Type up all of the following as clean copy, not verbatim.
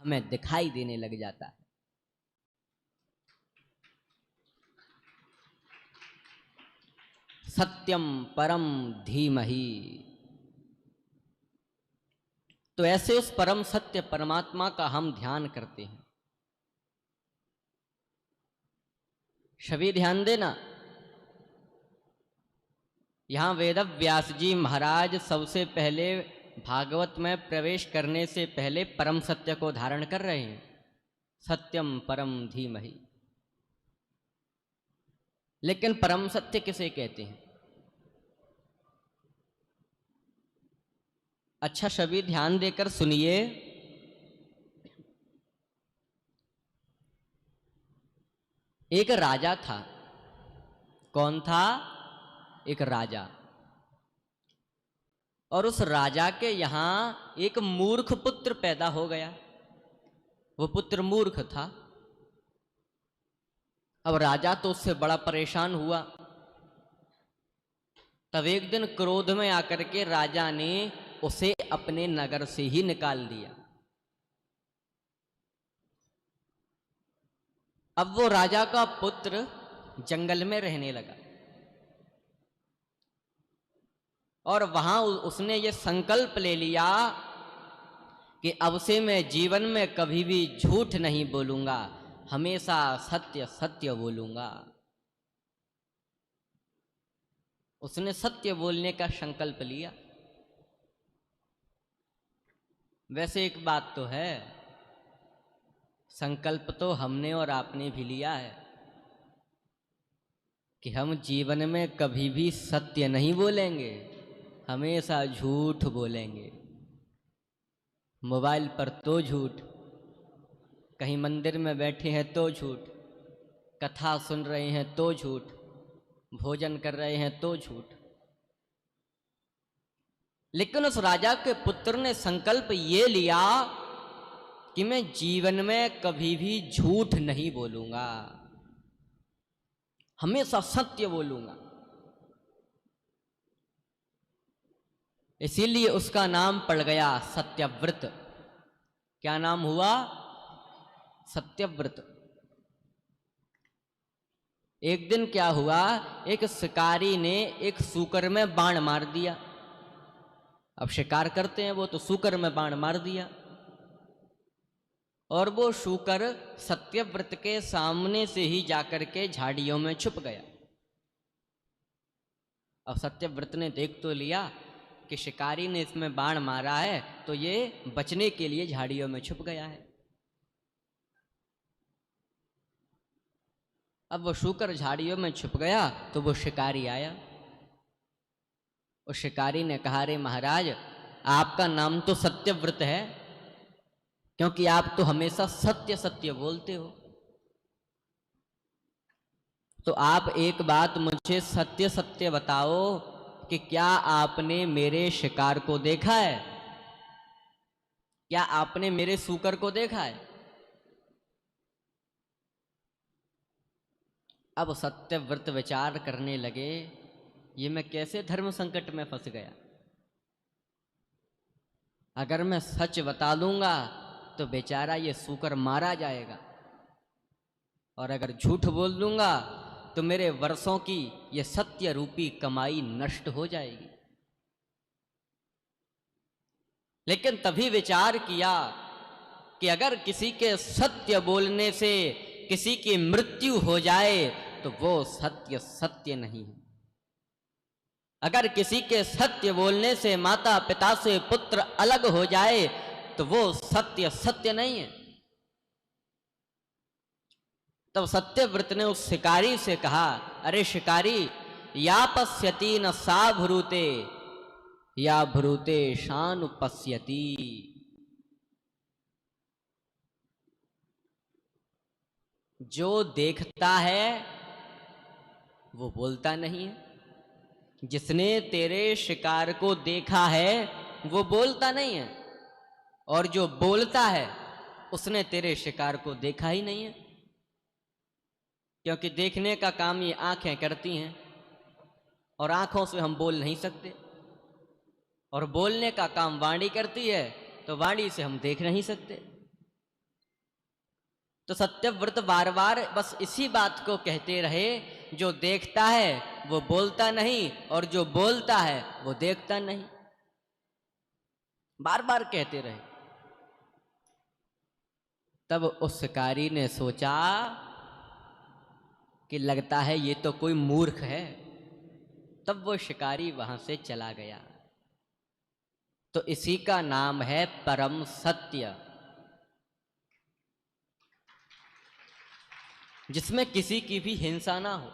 हमें दिखाई देने लग जाता है। सत्यम परम धीमहि। तो ऐसे उस परम सत्य परमात्मा का हम ध्यान करते हैं। सभी ध्यान देना, यहां वेद व्यास जी महाराज सबसे पहले भागवत में प्रवेश करने से पहले परम सत्य को धारण कर रहे हैं, सत्यम परम धीमहि। लेकिन परम सत्य किसे कहते हैं? अच्छा सभी ध्यान देकर सुनिए। एक राजा था। कौन था? एक राजा। और उस राजा के यहां एक मूर्ख पुत्र पैदा हो गया। वो पुत्र मूर्ख था। अब राजा तो उससे बड़ा परेशान हुआ। तब एक दिन क्रोध में आकर के राजा ने उसे अपने नगर से ही निकाल दिया। अब वो राजा का पुत्र जंगल में रहने लगा और वहां उसने ये संकल्प ले लिया कि अब से मैं जीवन में कभी भी झूठ नहीं बोलूंगा, हमेशा सत्य सत्य बोलूंगा। उसने सत्य बोलने का संकल्प लिया। वैसे एक बात तो है, संकल्प तो हमने और आपने भी लिया है कि हम जीवन में कभी भी सत्य नहीं बोलेंगे, हमेशा झूठ बोलेंगे। मोबाइल पर तो झूठ, कहीं मंदिर में बैठे हैं तो झूठ, कथा सुन रहे हैं तो झूठ, भोजन कर रहे हैं तो झूठ। लेकिन उस राजा के पुत्र ने संकल्प ये लिया कि मैं जीवन में कभी भी झूठ नहीं बोलूंगा, हमेशा सत्य बोलूंगा। इसीलिए उसका नाम पड़ गया सत्यव्रत। क्या नाम हुआ? सत्यव्रत। एक दिन क्या हुआ, एक शिकारी ने एक सूकर में बाण मार दिया। अब शिकार करते हैं वो, तो सूकर में बाण मार दिया और वो सूकर सत्यव्रत के सामने से ही जाकर के झाड़ियों में छुप गया। अब सत्यव्रत ने देख तो लिया कि शिकारी ने इसमें बाण मारा है, तो ये बचने के लिए झाड़ियों में छुप गया है। अब वो सूकर झाड़ियों में छुप गया तो वो शिकारी आया। उस शिकारी ने कहा, रे महाराज, आपका नाम तो सत्यव्रत है, क्योंकि आप तो हमेशा सत्य सत्य बोलते हो। तो आप एक बात मुझे सत्य सत्य बताओ कि क्या आपने मेरे शिकार को देखा है? क्या आपने मेरे सूकर को देखा है? अब सत्यव्रत विचार करने लगे, ये मैं कैसे धर्म संकट में फंस गया। अगर मैं सच बता दूंगा तो बेचारा ये सूकर मारा जाएगा, और अगर झूठ बोल दूंगा तो मेरे वर्षों की ये सत्य रूपी कमाई नष्ट हो जाएगी। लेकिन तभी विचार किया कि अगर किसी के सत्य बोलने से किसी की मृत्यु हो जाए तो वो सत्य सत्य नहीं है। अगर किसी के सत्य बोलने से माता पिता से पुत्र अलग हो जाए तो वो सत्य सत्य नहीं है। तब सत्यव्रत ने उस शिकारी से कहा, अरे शिकारी, या पश्यति न सा भ्रूते या भ्रूते शानुपश्यति। जो देखता है वो बोलता नहीं है। जिसने तेरे शिकार को देखा है वो बोलता नहीं है, और जो बोलता है उसने तेरे शिकार को देखा ही नहीं है। क्योंकि देखने का काम ये आंखें करती हैं, और आंखों से हम बोल नहीं सकते, और बोलने का काम वाणी करती है, तो वाणी से हम देख नहीं सकते। तो सत्यव्रत बार बार बस इसी बात को कहते रहे, जो देखता है वो बोलता नहीं, और जो बोलता है वो देखता नहीं, बार बार कहते रहे। तब उस शिकारी ने सोचा कि लगता है ये तो कोई मूर्ख है। तब वो शिकारी वहां से चला गया। तो इसी का नाम है परम सत्य, जिसमें किसी की भी हिंसा ना हो।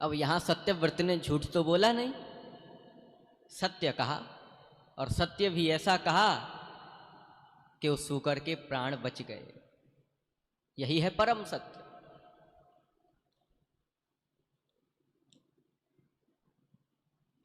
अब यहां सत्यव्रत ने झूठ तो बोला नहीं, सत्य कहा, और सत्य भी ऐसा कहा कि उस सूकर के प्राण बच गए। यही है परम सत्य।